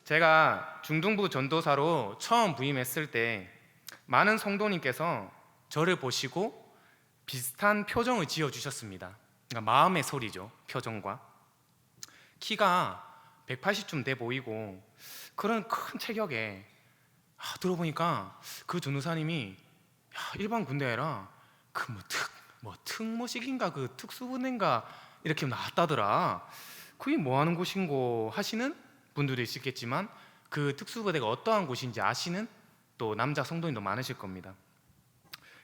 제가 중등부 전도사로 처음 부임했을 때 많은 성도님께서 저를 보시고 비슷한 표정을 지어주셨습니다. 그러니까 마음의 소리죠, 표정과. 키가 180쯤 돼 보이고 그런 큰 체격에 들어보니까 그 전도사님이 일반 군대 아니라 그 특모식인가 그 특수부대인가 이렇게 나왔다더라. 그게 뭐 하는 곳인고 하시는 분들도 있겠지만 그 특수부대가 어떠한 곳인지 아시는 또 남자 성도님도 많으실 겁니다.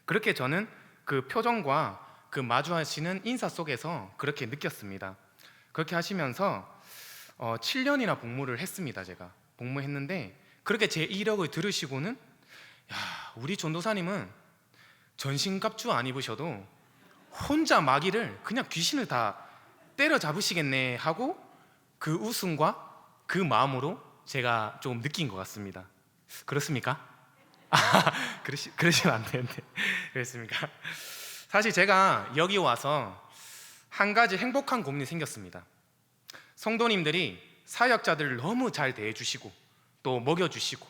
그렇게 저는 그 표정과 그 마주하시는 인사 속에서 그렇게 느꼈습니다. 그렇게 하시면서 7년이나 복무를 했습니다. 제가 복무했는데 그렇게 제 이력을 들으시고는 우리 전도사님은 전신갑주 안 입으셔도 혼자 마귀를 그냥 귀신을 다 때려잡으시겠네 하고 그 웃음과 그 마음으로 제가 좀 느낀 것 같습니다. 그렇습니까? 그러시면 안 되는데. 그렇습니까? 사실 제가 여기 와서 한 가지 행복한 고민이 생겼습니다. 성도님들이 사역자들을 너무 잘 대해주시고 또 먹여주시고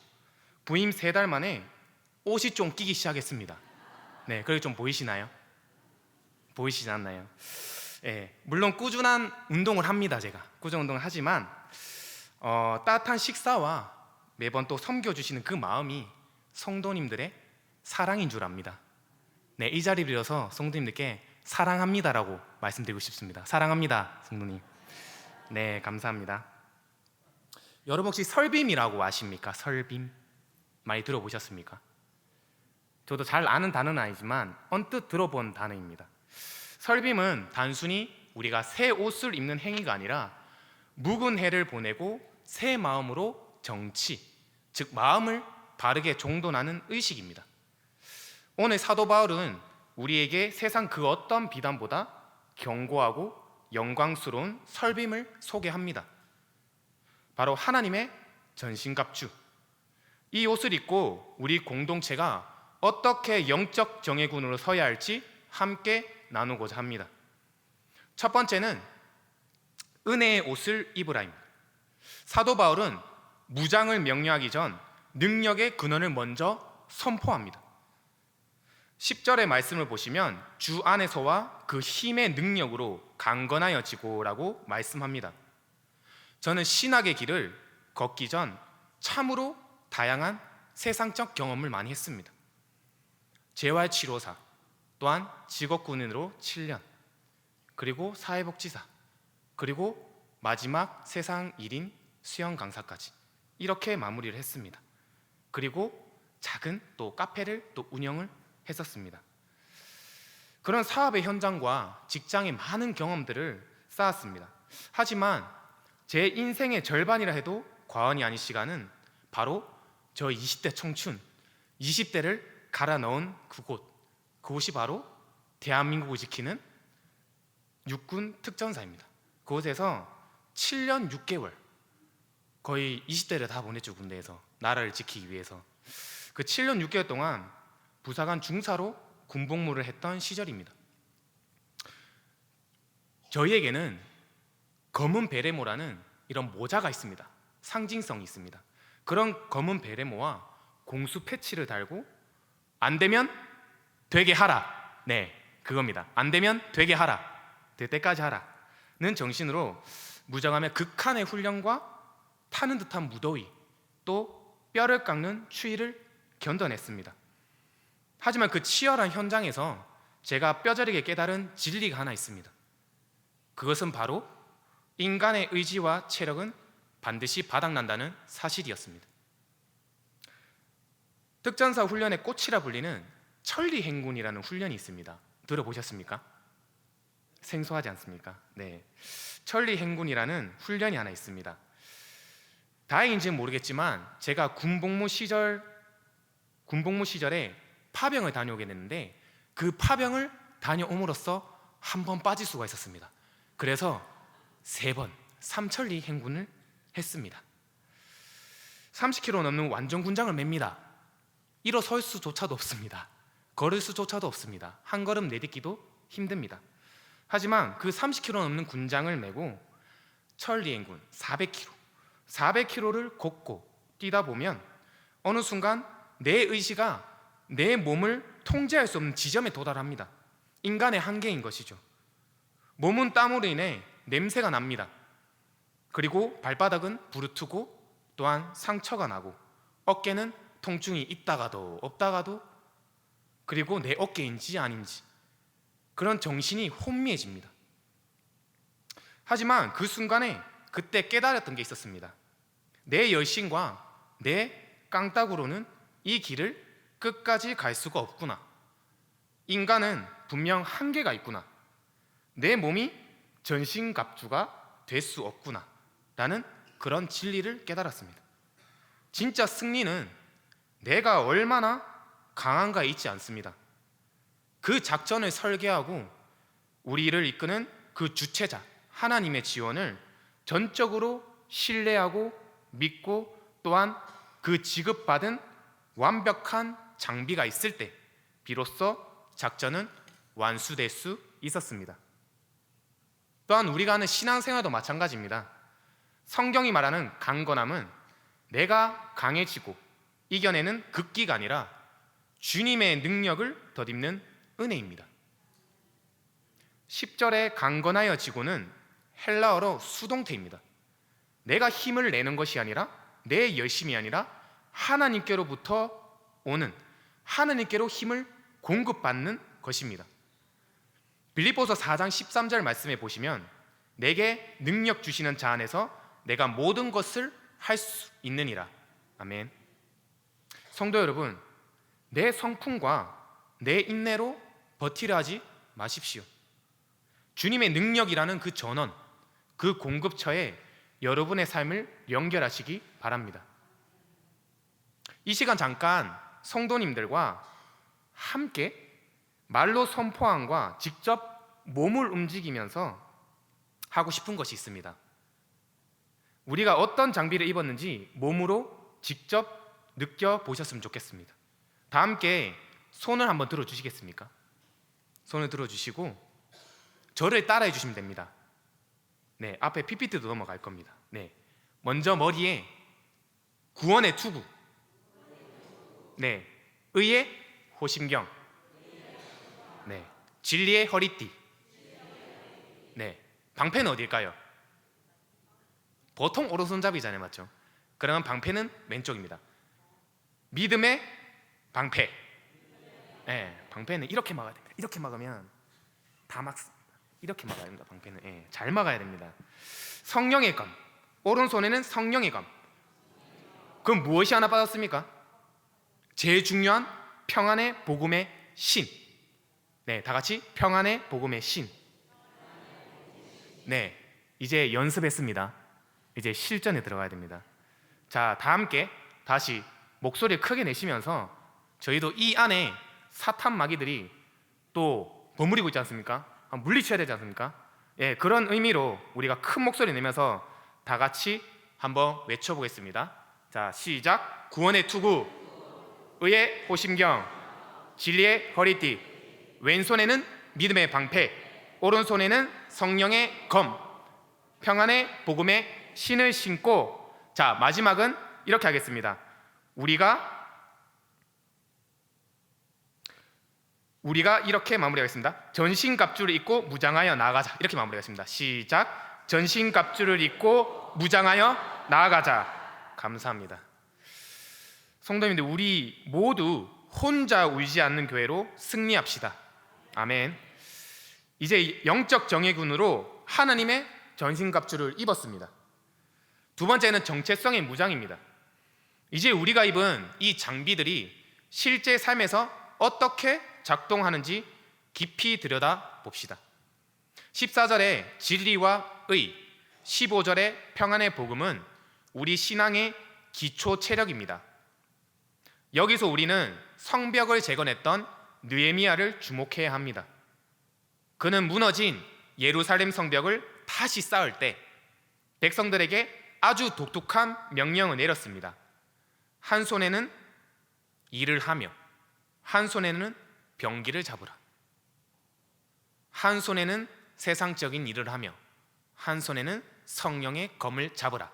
부임 3달 만에 옷이 좀 끼기 시작했습니다. 네, 그게 좀 보이시나요? 보이시지 않나요? 예, 물론 꾸준한 운동을 합니다. 제가 꾸준한 운동을 하지만 따뜻한 식사와 매번 또 섬겨주시는 그 마음이 성도님들의 사랑인 줄 압니다. 네, 이 자리를 빌어서 성도님들께 사랑합니다라고 말씀드리고 싶습니다. 사랑합니다, 성도님. 네, 감사합니다. 여러분 혹시 설빔이라고 아십니까? 설빔 많이 들어보셨습니까? 저도 잘 아는 단어는 아니지만 언뜻 들어본 단어입니다. 설빔은 단순히 우리가 새 옷을 입는 행위가 아니라 묵은 해를 보내고 새 마음으로 정치, 즉 마음을 바르게 종돈하는 의식입니다. 오늘 사도 바울은 우리에게 세상 그 어떤 비단보다 견고하고 영광스러운 설빔을 소개합니다. 바로 하나님의 전신갑주. 이 옷을 입고 우리 공동체가 어떻게 영적 정예군으로 서야 할지 함께 나누고자 합니다. 첫 번째는 은혜의 옷을 입으라입니다. 사도 바울은 무장을 명령하기 전 능력의 근원을 먼저 선포합니다. 10절의 말씀을 보시면 주 안에서와 그 힘의 능력으로 강건하여지고라고 말씀합니다. 저는 신학의 길을 걷기 전 참으로 다양한 세상적 경험을 많이 했습니다. 재활치료사, 또한 직업군인으로 7년, 그리고 사회복지사, 그리고 마지막 세상 1인 수영 강사까지 이렇게 마무리를 했습니다. 그리고 작은 또 카페를 또 운영을 했었습니다. 그런 사업의 현장과 직장의 많은 경험들을 쌓았습니다. 하지만 제 인생의 절반이라 해도 과언이 아닌 시간은 바로 저 20대 청춘, 20대를 갈아 넣은 그곳이 바로 대한민국을 지키는 육군 특전사입니다. 그곳에서 7년 6개월 거의 20대를 다 보냈죠. 군대에서 나라를 지키기 위해서. 그 7년 6개월 동안 부사관 중사로 군복무를 했던 시절입니다. 저희에게는 검은 베레모라는 이런 모자가 있습니다. 상징성이 있습니다. 그런 검은 베레모와 공수 패치를 달고 안 되면 되게 하라. 네, 그겁니다. 안 되면 되게 하라. 될 때까지 하라는 정신으로 무장하며 극한의 훈련과 타는 듯한 무더위, 또 뼈를 깎는 추위를 견뎌냈습니다. 하지만 그 치열한 현장에서 제가 뼈저리게 깨달은 진리가 하나 있습니다. 그것은 바로 인간의 의지와 체력은 반드시 바닥난다는 사실이었습니다. 특전사 훈련의 꽃이라 불리는 천리행군이라는 훈련이 있습니다. 들어보셨습니까? 생소하지 않습니까? 네, 천리행군이라는 훈련이 하나 있습니다. 다행인지는 모르겠지만 제가 군복무 시절에 파병을 다녀오게 됐는데 그 파병을 다녀옴으로써 한 번 빠질 수가 있었습니다. 그래서 3번 삼천리 행군을 했습니다. 30km 넘는 완전 군장을 맵니다. 일어설 수조차도 없습니다. 걸을 수조차도 없습니다. 한 걸음 내딛기도 힘듭니다. 하지만 그 30km 넘는 군장을 메고 천리행군 400km, 400km를 걷고 뛰다 보면 어느 순간 내 의지가 내 몸을 통제할 수 없는 지점에 도달합니다. 인간의 한계인 것이죠. 몸은 땀으로 인해 냄새가 납니다. 그리고 발바닥은 부르트고 또한 상처가 나고 어깨는 통증이 있다가도 없다가도, 그리고 내 어깨인지 아닌지 그런 정신이 혼미해집니다. 하지만 그 순간에 그때 깨달았던 게 있었습니다. 내 열심과 내 깡따구로는 이 길을 끝까지 갈 수가 없구나. 인간은 분명 한계가 있구나. 내 몸이 전신갑주가 될 수 없구나 라는 그런 진리를 깨달았습니다. 진짜 승리는 내가 얼마나 강한가에 있지 않습니다. 그 작전을 설계하고 우리를 이끄는 그 주체자 하나님의 지원을 전적으로 신뢰하고 믿고 또한 그 지급받은 완벽한 장비가 있을 때 비로소 작전은 완수될 수 있었습니다. 또한 우리가 하는 신앙생활도 마찬가지입니다. 성경이 말하는 강건함은 내가 강해지고 이겨내는 극기가 아니라 주님의 능력을 덧입는 은혜입니다. 10절에 강건하여 지고는 헬라어로 수동태입니다. 내가 힘을 내는 것이 아니라 내 열심이 아니라 하나님께로부터 오는, 하나님께로 힘을 공급받는 것입니다. 빌립보서 4장 13절 말씀에 보시면 내게 능력 주시는 자 안에서 내가 모든 것을 할 수 있느니라. 아멘. 성도 여러분, 내 성품과 내 인내로 버티려 하지 마십시오. 주님의 능력이라는 그 전원, 그 공급처에 여러분의 삶을 연결하시기 바랍니다. 이 시간 잠깐 성도님들과 함께 말로 선포함과 직접 몸을 움직이면서 하고 싶은 것이 있습니다. 우리가 어떤 장비를 입었는지 몸으로 직접 느껴보셨으면 좋겠습니다. 다 함께 손을 한번 들어주시겠습니까? 손을 들어주시고 저를 따라해 주시면 됩니다. 네, 앞에 PPT도 넘어갈 겁니다. 네, 먼저 머리에 구원의 투구, 네, 의의 호심경, 네, 진리의 허리띠, 네, 방패는 어딜까요? 보통 오른손잡이잖아요, 맞죠? 그러면 방패는 왼쪽입니다. 믿음의 방패. 네, 방패는 이렇게 막아야 됩니다. 이렇게 막으면 다 막습니다. 이렇게 막아야 됩니다. 방패는 네, 잘 막아야 됩니다. 성령의 검, 오른손에는 성령의 검. 그럼 무엇이 하나 빠졌습니까? 제일 중요한 평안의 복음의 신. 네, 다 같이 평안의 복음의 신. 네, 이제 연습했습니다. 이제 실전에 들어가야 됩니다. 자, 다 함께 다시 목소리를 크게 내시면서 저희도 이 안에 사탄 마귀들이 또 버무리고 있지 않습니까? 물리쳐야 되지 않습니까? 예, 그런 의미로 우리가 큰 목소리 내면서 다 같이 한번 외쳐보겠습니다. 자, 시작. 구원의 투구, 의의 호심경, 진리의 허리띠, 왼손에는 믿음의 방패, 오른손에는 성령의 검, 평안의 복음의 신을 신고, 자, 마지막은 이렇게 하겠습니다. 우리가 이렇게 마무리하겠습니다. 전신갑주를 입고 무장하여 나아가자. 이렇게 마무리하겠습니다. 시작. 전신갑주를 입고 무장하여 나아가자. 감사합니다. 성도님들, 우리 모두 혼자 울지 않는 교회로 승리합시다. 아멘. 이제 영적 정예군으로 하나님의 전신갑주를 입었습니다. 두 번째는 정체성의 무장입니다. 이제 우리가 입은 이 장비들이 실제 삶에서 어떻게 작동하는지 깊이 들여다 봅시다. 14절의 진리와 의, 15절의 평안의 복음은 우리 신앙의 기초 체력입니다. 여기서 우리는 성벽을 재건했던 느헤미야를 주목해야 합니다. 그는 무너진 예루살렘 성벽을 다시 쌓을 때 백성들에게 아주 독특한 명령을 내렸습니다. 한 손에는 일을 하며 한 손에는 병기를 잡으라. 한 손에는 세상적인 일을 하며 한 손에는 성령의 검을 잡으라.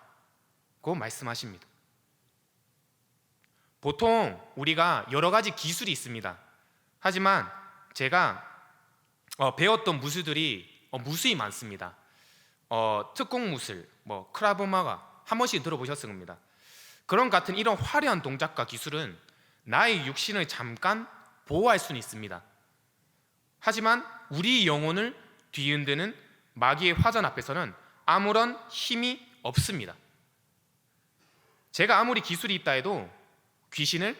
말씀하십니다. 보통 우리가 여러 가지 기술이 있습니다. 하지만 제가 배웠던 무술들이 무수히 많습니다. 특공 무술, 크라브마가 한 번씩 들어보셨을 겁니다. 그런 같은 이런 화려한 동작과 기술은 나의 육신을 잠깐 보호할 수는 있습니다. 하지만 우리 영혼을 뒤흔드는 마귀의 화전 앞에서는 아무런 힘이 없습니다. 제가 아무리 기술이 있다 해도 귀신을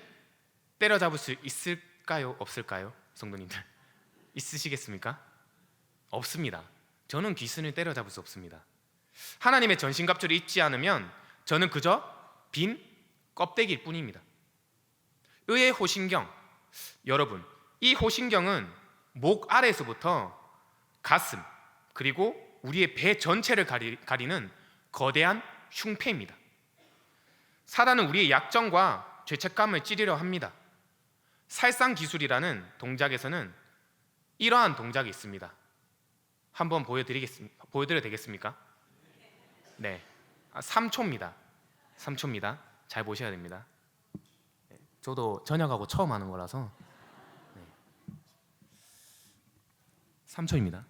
때려잡을 수 있을까요? 없을까요? 성도님들 있으시겠습니까? 없습니다. 저는 귀신을 때려잡을 수 없습니다. 하나님의 전신갑주를 입지 않으면 저는 그저 빈 껍데기일 뿐입니다. 의의 호신경, 여러분, 이 호신경은 목 아래에서부터 가슴 그리고 우리의 배 전체를 가리는 거대한 흉패입니다. 사단은 우리의 약점과 죄책감을 찌르려 합니다. 살상 기술이라는 동작에서는 이러한 동작이 있습니다. 한번 보여드려도 되겠습니까? 네, 3초입니다. 3초입니다. 잘 보셔야 됩니다. 저도 전역하고 처음 하는 거라서 3초입니다.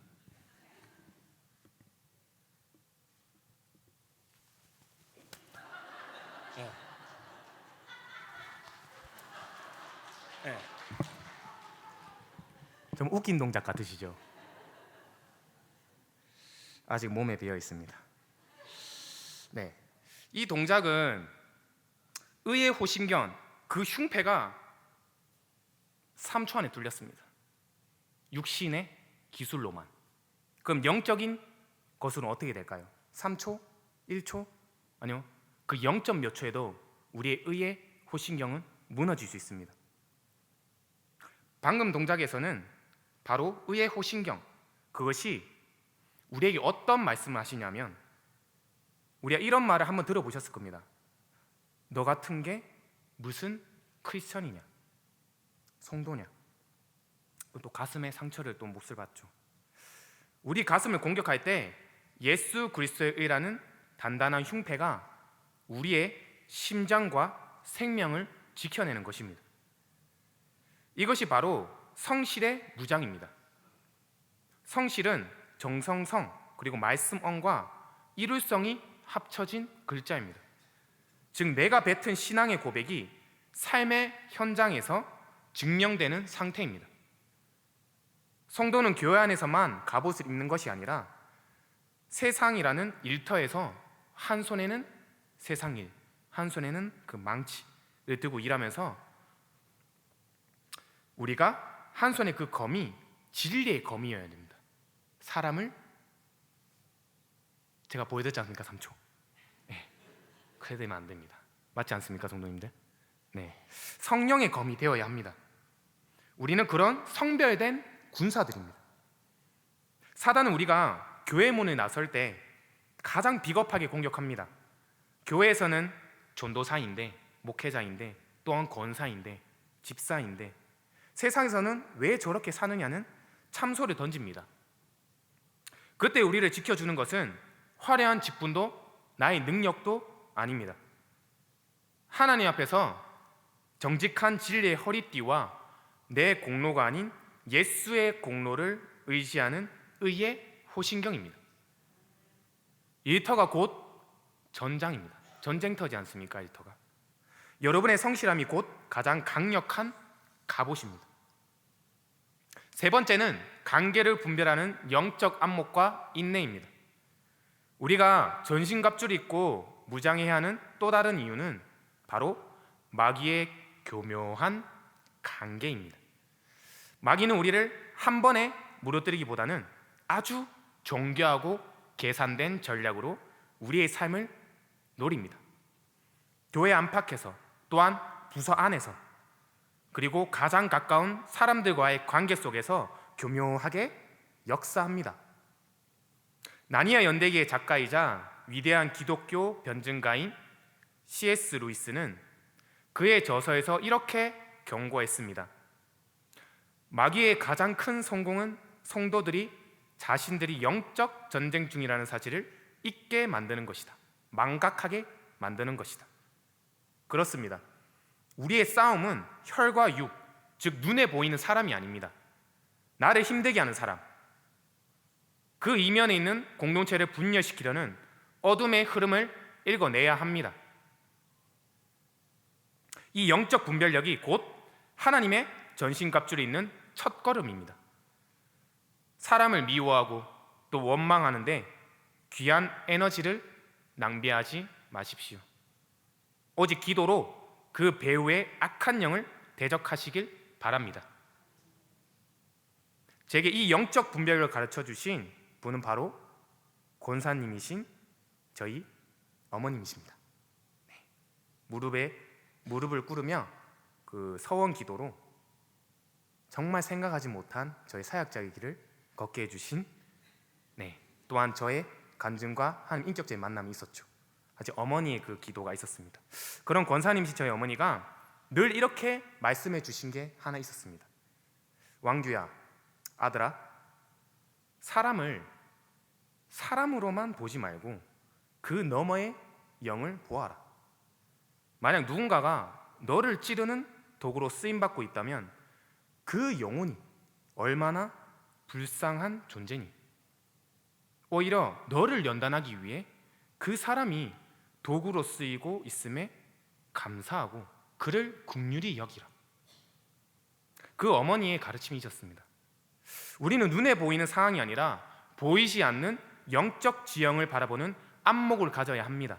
좀 웃긴 동작 같으시죠? 아직 몸에 배어 있습니다. 네, 이 동작은 의의 호신경, 그 흉패가 3초 안에 뚫렸습니다. 육신의 기술로만. 그럼 영적인 것으로는 어떻게 될까요? 3초? 1초? 아니요, 그 0점 몇 초에도 우리의 의의 호신경은 무너질 수 있습니다. 방금 동작에서는 바로 의의 호신경, 그것이 우리에게 어떤 말씀을 하시냐면, 우리가 이런 말을 한번 들어보셨을 겁니다. 너 같은 게 무슨 크리스천이냐, 성도냐. 또 가슴에 상처를 또 몫을 받죠. 우리 가슴을 공격할 때 예수 그리스도의 의라는 단단한 흉패가 우리의 심장과 생명을 지켜내는 것입니다. 이것이 바로 성실의 무장입니다. 성실은 정성성 그리고 말씀언과 이룰성이 합쳐진 글자입니다. 즉 내가 뱉은 신앙의 고백이 삶의 현장에서 증명되는 상태입니다. 성도는 교회 안에서만 갑옷을 입는 것이 아니라 세상이라는 일터에서 한 손에는 세상일, 한 손에는 그 망치를 들고 일하면서 우리가 한 손에 그 검이 진리의 검이어야 됩니다. 사람을, 제가 보여드렸지 않습니까? 3초. 네, 그래 되면 안 됩니다. 맞지 않습니까, 성도님들? 네, 성령의 검이 되어야 합니다. 우리는 그런 성별된 군사들입니다. 사단은 우리가 교회 문에 나설 때 가장 비겁하게 공격합니다. 교회에서는 전도사인데, 목회자인데, 또한 권사인데, 집사인데, 세상에서는 왜 저렇게 사느냐는 참소를 던집니다. 그때 우리를 지켜주는 것은 화려한 직분도 나의 능력도 아닙니다. 하나님 앞에서 정직한 진리의 허리띠와 내 공로가 아닌 예수의 공로를 의지하는 의의 호신경입니다. 일터가 곧 전장입니다. 전쟁터지 않습니까? 일터가. 여러분의 성실함이 곧 가장 강력한 갑옷입니다. 세 번째는 관계를 분별하는 영적 안목과 인내입니다. 우리가 전신갑주를 입고 무장해야 하는 또 다른 이유는 바로 마귀의 교묘한 관계입니다. 마귀는 우리를 한 번에 무너뜨리기보다는 아주 정교하고 계산된 전략으로 우리의 삶을 노립니다. 교회 안팎에서, 또한 부서 안에서, 그리고 가장 가까운 사람들과의 관계 속에서 교묘하게 역사합니다. 나니아 연대기의 작가이자 위대한 기독교 변증가인 C.S. 루이스는 그의 저서에서 이렇게 경고했습니다. 마귀의 가장 큰 성공은 성도들이 자신들이 영적 전쟁 중이라는 사실을 잊게 만드는 것이다. 망각하게 만드는 것이다. 그렇습니다. 우리의 싸움은 혈과 육, 즉 눈에 보이는 사람이 아닙니다. 나를 힘들게 하는 사람, 그 이면에 있는 공동체를 분열시키려는 어둠의 흐름을 읽어내야 합니다. 이 영적 분별력이 곧 하나님의 전신갑주를 잇는 첫걸음입니다. 사람을 미워하고 또 원망하는데 귀한 에너지를 낭비하지 마십시오. 오직 기도로 그 배후의 악한 영을 대적하시길 바랍니다. 제게 이 영적 분별을 가르쳐 주신 분은 바로 권사님이신 저희 어머님이십니다. 무릎을 꿇으며 그 서원 기도로 정말 생각하지 못한 저희 사역자의 길을 걷게 해주신, 또한 저의 간증과 한 인격적인 만남이 있었죠. 아직 어머니의 그 기도가 있었습니다. 그런 권사님이신 저희 어머니가 늘 이렇게 말씀해 주신 게 하나 있었습니다. 왕규야, 아들아, 사람을 사람으로만 보지 말고 그 너머의 영을 보아라. 만약 누군가가 너를 찌르는 도구로 쓰임받고 있다면 그 영혼이 얼마나 불쌍한 존재니. 오히려 너를 연단하기 위해 그 사람이 도구로 쓰이고 있음에 감사하고 그를 긍휼히 여기라. 그 어머니의 가르침이 있었습니다. 우리는 눈에 보이는 상황이 아니라 보이지 않는 영적 지형을 바라보는 안목을 가져야 합니다.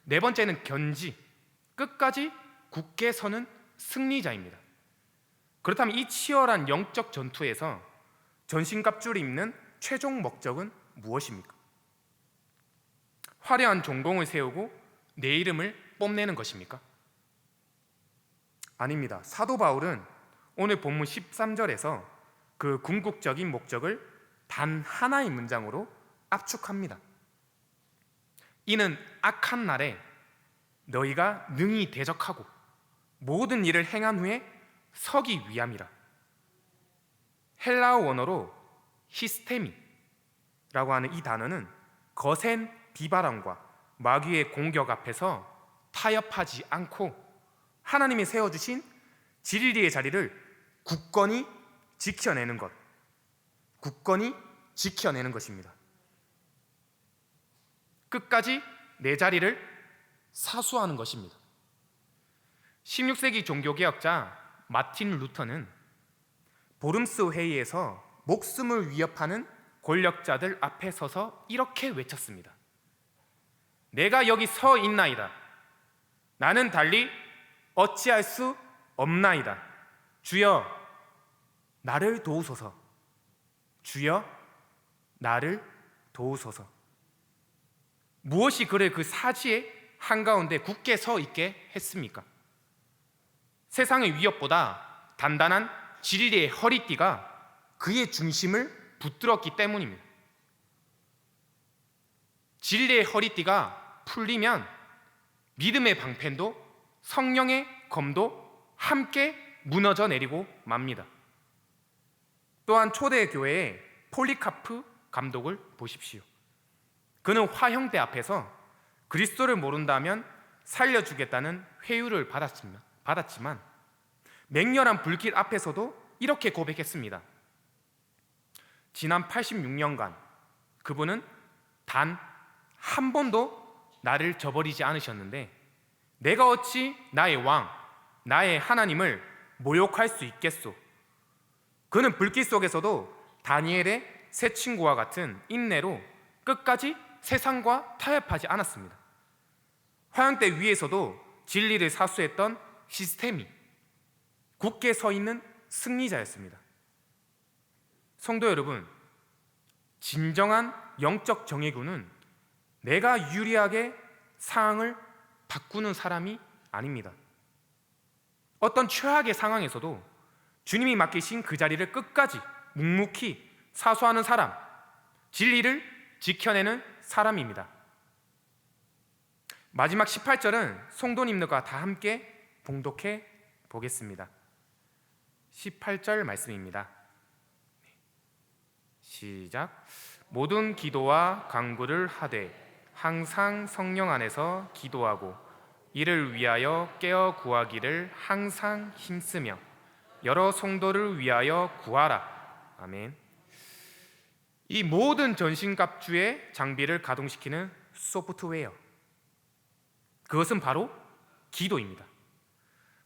네 번째는 견지, 끝까지 굳게 서는 승리자입니다. 그렇다면 이 치열한 영적 전투에서 전신갑주를 입는 최종 목적은 무엇입니까? 화려한 종공을 세우고 내 이름을 뽐내는 것입니까? 아닙니다. 사도 바울은 오늘 본문 13절에서 그 궁극적인 목적을 단 하나의 문장으로 압축합니다. 이는 악한 날에 너희가 능히 대적하고 모든 일을 행한 후에 서기 위함이라. 헬라어 원어로 히스테미라고 하는 이 단어는 거센 비바람과 마귀의 공격 앞에서 타협하지 않고 하나님이 세워주신 진리의 자리를 굳건히 지켜내는 것, 굳건히 지켜내는 것입니다. 끝까지 내 자리를 사수하는 것입니다. 16세기 종교개혁자 마틴 루터는 보름스 회의에서 목숨을 위협하는 권력자들 앞에 서서 이렇게 외쳤습니다. 내가 여기 서 있나이다. 나는 달리 어찌할 수 없나이다. 주여 나를 도우소서. 주여 나를 도우소서. 무엇이 그를 그 사지의 한가운데 굳게 서 있게 했습니까? 세상의 위협보다 단단한 진리의 허리띠가 그의 중심을 붙들었기 때문입니다. 진리의 허리띠가 풀리면 믿음의 방편도 성령의 검도 함께 무너져 내리고 맙니다. 또한 초대교회의 폴리카프 감독을 보십시오. 그는 화형대 앞에서 그리스도를 모른다면 살려주겠다는 회유를 받았지만 맹렬한 불길 앞에서도 이렇게 고백했습니다. 지난 86년간 그분은 단 한 번도 나를 저버리지 않으셨는데 내가 어찌 나의 왕, 나의 하나님을 모욕할 수 있겠소. 그는 불길 속에서도 다니엘의 새 친구와 같은 인내로 끝까지 세상과 타협하지 않았습니다. 화형대 위에서도 진리를 사수했던 시스템이 굳게 서 있는 승리자였습니다. 성도 여러분, 진정한 영적 정예군은 내가 유리하게 상황을 바꾸는 사람이 아닙니다. 어떤 최악의 상황에서도 주님이 맡기신 그 자리를 끝까지 묵묵히 사수하는 사람, 진리를 지켜내는 사람입니다. 마지막 18절은 성도님들과 다 함께 봉독해 보겠습니다. 18절 말씀입니다. 시작. 모든 기도와 간구를 하되 항상 성령 안에서 기도하고 이를 위하여 깨어 구하기를 항상 힘쓰며 여러 성도를 위하여 구하라. 아멘. 이 모든 전신갑주의 장비를 가동시키는 소프트웨어, 그것은 바로 기도입니다.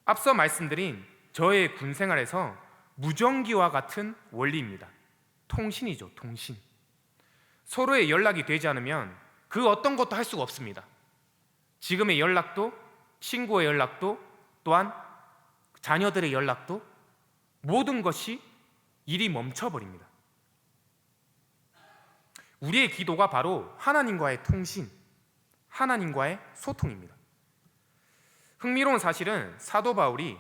앞서 말씀드린 저의 군 생활에서 무전기와 같은 원리입니다. 통신이죠, 통신. 서로의 연락이 되지 않으면 그 어떤 것도 할 수가 없습니다. 지금의 연락도, 친구의 연락도, 또한 자녀들의 연락도, 모든 것이 일이 멈춰버립니다. 우리의 기도가 바로 하나님과의 통신, 하나님과의 소통입니다. 흥미로운 사실은 사도 바울이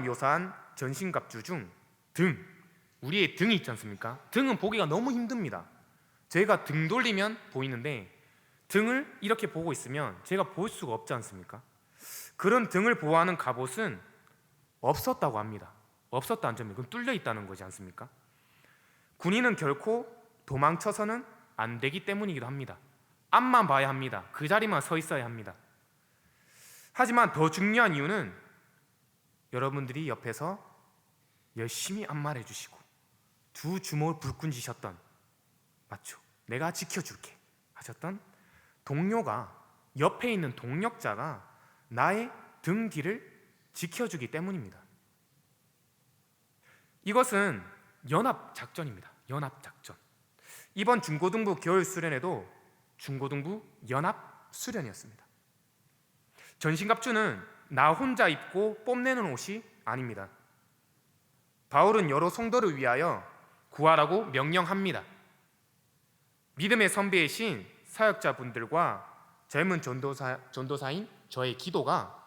묘사한 전신갑주 중 등, 우리의 등이 있지 않습니까? 등은 보기가 너무 힘듭니다. 저희가 등 돌리면 보이는데 등을 이렇게 보고 있으면 제가 볼 수가 없지 않습니까? 그런 등을 보호하는 갑옷은 없었다고 합니다. 없었다는 점이 그럼 뚫려 있다는 거지 않습니까? 군인은 결코 도망쳐서는 안 되기 때문이기도 합니다. 앞만 봐야 합니다. 그 자리만 서 있어야 합니다. 하지만 더 중요한 이유는 여러분들이 옆에서 열심히 안마해 주시고 두 주먹을 불끈 쥐셨던, 맞죠? 내가 지켜줄게 하셨던 동료가, 옆에 있는 동력자가 나의 등 뒤를 지켜주기 때문입니다. 이것은 연합작전입니다. 연합작전. 이번 중고등부 겨울 수련회도 중고등부 연합 수련이었습니다. 전신갑주는 나 혼자 입고 뽐내는 옷이 아닙니다. 바울은 여러 성도를 위하여 구하라고 명령합니다. 믿음의 선배이신 사역자분들과 젊은 전도사인 저의 기도가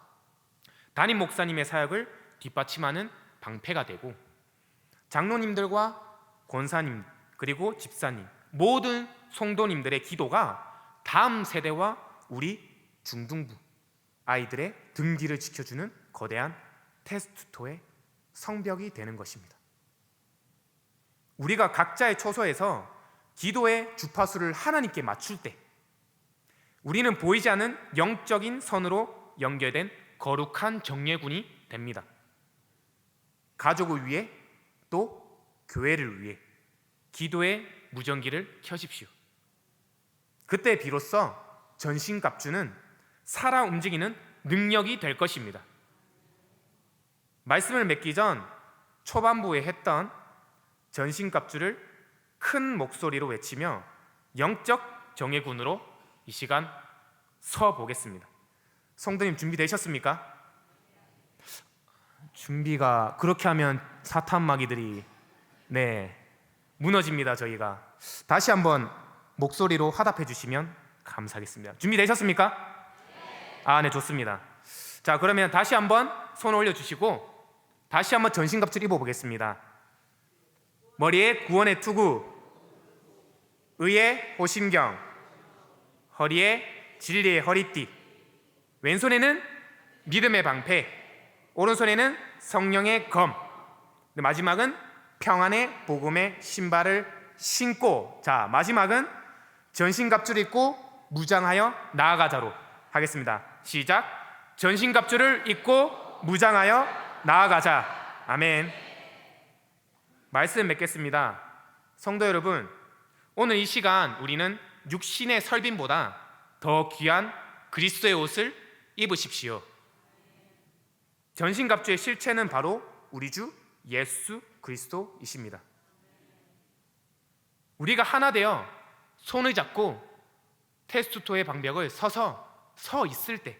담임 목사님의 사역을 뒷받침하는 방패가 되고, 장로님들과 권사님 그리고 집사님, 모든 성도님들의 기도가 다음 세대와 우리 중등부 아이들의 등 뒤를 지켜주는 거대한 테스트토의 성벽이 되는 것입니다. 우리가 각자의 처소에서 기도의 주파수를 하나님께 맞출 때 우리는 보이지 않는 영적인 선으로 연결된 거룩한 정예군이 됩니다. 가족을 위해, 또 교회를 위해 기도의 무전기를 켜십시오. 그때 비로소 전신갑주는 살아 움직이는 능력이 될 것입니다. 말씀을 맺기 전 초반부에 했던 전신갑주를 큰 목소리로 외치며 영적 정예군으로 이 시간 서 보겠습니다. 성도님 준비되셨습니까? 준비가, 그렇게 하면 사탄 마귀들이 무너집니다. 저희가 다시 한번 목소리로 화답해 주시면 감사하겠습니다. 준비되셨습니까? 네, 좋습니다. 자, 그러면 다시 한번 손 올려주시고 다시 한번 전신갑주를 입어보겠습니다. 머리에 구원의 투구, 의의 호심경, 허리에 진리의 허리띠, 왼손에는 믿음의 방패, 오른손에는 성령의 검, 마지막은 평안의 복음의 신발을 신고, 자, 마지막은 전신갑주를 입고 무장하여 나아가자로 하겠습니다. 시작. 전신갑주를 입고 무장하여 나아가자. 아멘. 말씀 맺겠습니다. 성도 여러분, 오늘 이 시간 우리는 육신의 설빔보다 더 귀한 그리스도의 옷을 입으십시오. 전신갑주의 실체는 바로 우리 주 예수 그리스도이십니다. 우리가 하나 되어 손을 잡고 테스토의 방벽을 서 있을 때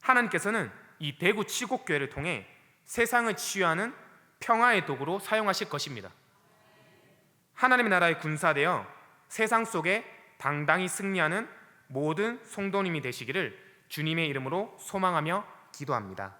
하나님께서는 이 대구 칠곡교회를 통해 세상을 치유하는 평화의 도구로 사용하실 것입니다. 하나님의 나라의 군사되어 세상 속에 당당히 승리하는 모든 성도님이 되시기를 주님의 이름으로 소망하며 기도합니다.